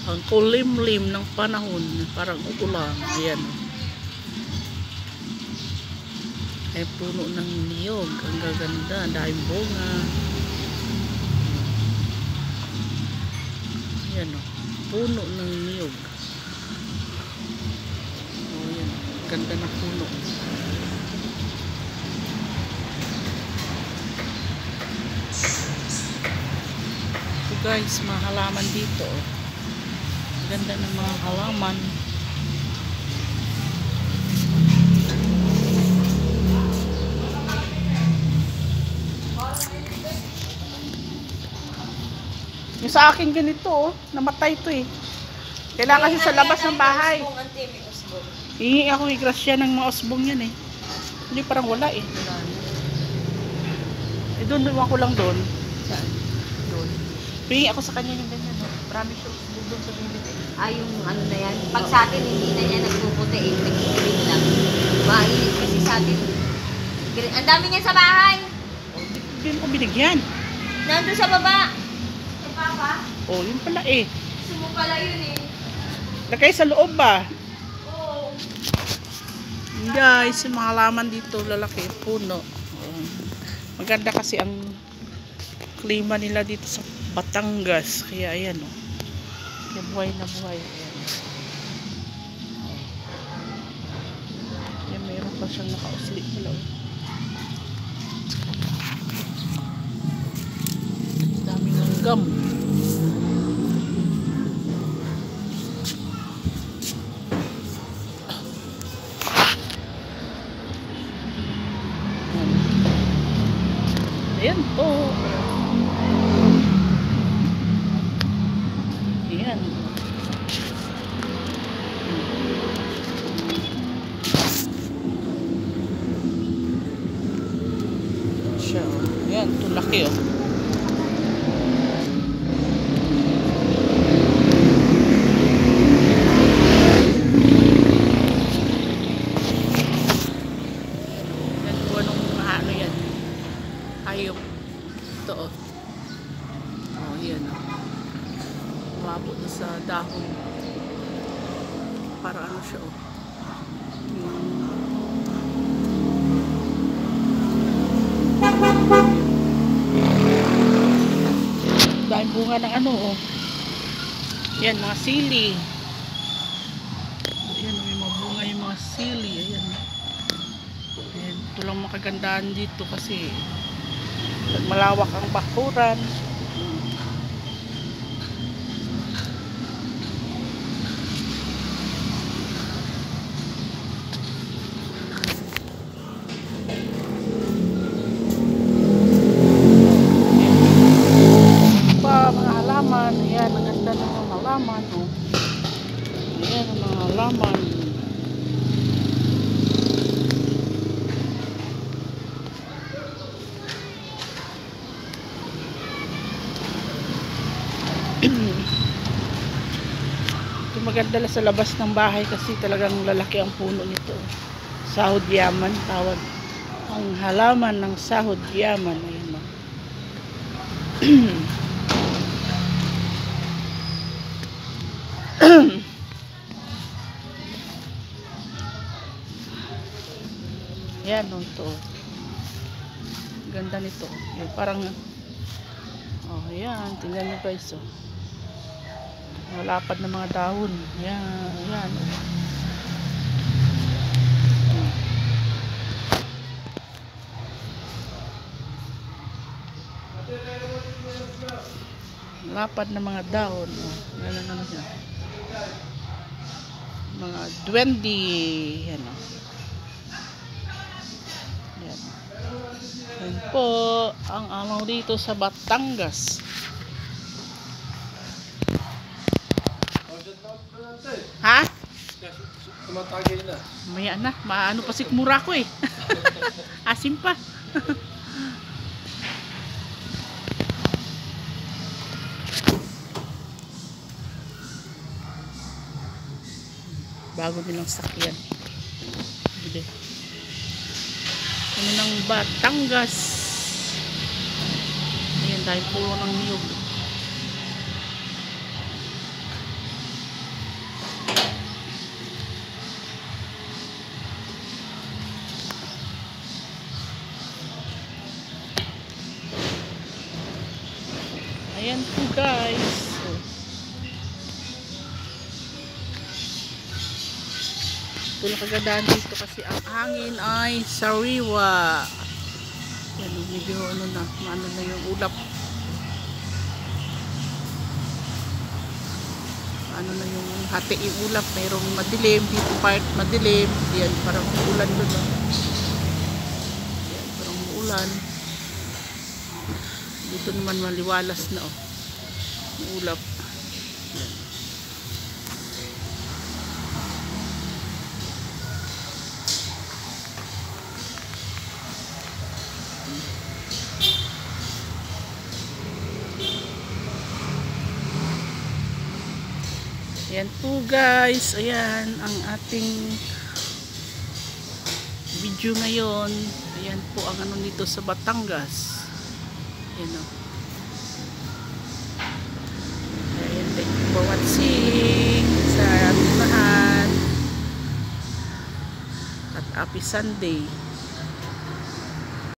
Ang kulimlim ng panahon, parang uulan. Ayan. Ay puno ng niyog. Ang gaganda, dahil bunga. Ayan o, puno ng niyog. O yan, ganda ng puno. So guys, mga halaman dito. Ganda ng mga halaman. Yung sa akin ganito, oh, namatay to eh. Kailangan kasi sa labas ng bahay. Hihingi ako grasya ng mga usbong yan eh. Hindi, parang wala eh. Eh doon, iwan ko lang doon. Saan? Doon. Hihingi ako sa kanya yung ganyan. Oh. Marami siya usbong doon sa bibig. Yung ano na yan. Pag sa atin, hindi na niya nagpuputi eh. Nag-green lang. Mainit kasi sa atin. Ang dami niyan sa bahay. Oh, hindi ko binigyan. Nandun sa baba. Sa papa? Oh, yun pala eh. Gusto mo pala yun eh. Lagay sa loob ba? Oo. Guys, yung mga halaman dito, lalaki, puno. Maganda kasi ang klima nila dito sa Batangas. Kaya ayan o. Kaya buhay na buhay. Ayan. Kaya mayroon pa siyang nakausli pala. Daming langgam. Ayan po. Ayan. Siya. Ayan, ito laki oh. Yan po anong ano yan. Ayok. Ito oh. Oh, yan oh. Umabot na sa dahon. Para ano siya oh. Dahil bunga ng ano oh. Yan, mga sili. Ayan, may mga bunga yung mga sili. Ayan. Ayan, ito lang makagandaan dito kasi malawak ang bakuran. Mga halaman. Ayan, ang ganda ng mga halaman. Oh. Ayan, ang mga halaman. Ito maganda lang sa labas ng bahay kasi talagang lalaki ang puno nito. Sahod yaman, tawag. Ang halaman ng sahod yaman. Ayan mo. Yan o, ito. Ganda nito. Yan, parang oh, yan. Tingnan nyo guys. Oh. Malapad na mga dahon. Yan. Yan. Malapad na mga dahon. Oh. Ganun naman siya. Mga duwende. Yan o. Yan. Yan po ang amaw dito sa Batangas. Ha? Tumatagil na. Maya na, maano pa sikmura ko eh. Asim pa. Bago nilang sakyan. Bili. Ano ng Batangas. Ayan, dahil puro ng niyog. Ayan po guys. Oh. Ito na kagandahan dito kasi ang hangin ay sariwa. Yan, medyo ano na yung ulap. Ano na yung hati yung ulap, mayroong madilim dito, part madilim. Yan, parang ulan doon. Yan, parang ulan. Dito naman maliwalas na yung ulap. Yan. Ayan po guys, ayan ang ating video ngayon. Ayan po ang ano nito sa Batangas. Ayan o. Ayan, thank you for watching sa ating lahat. At happy Sunday.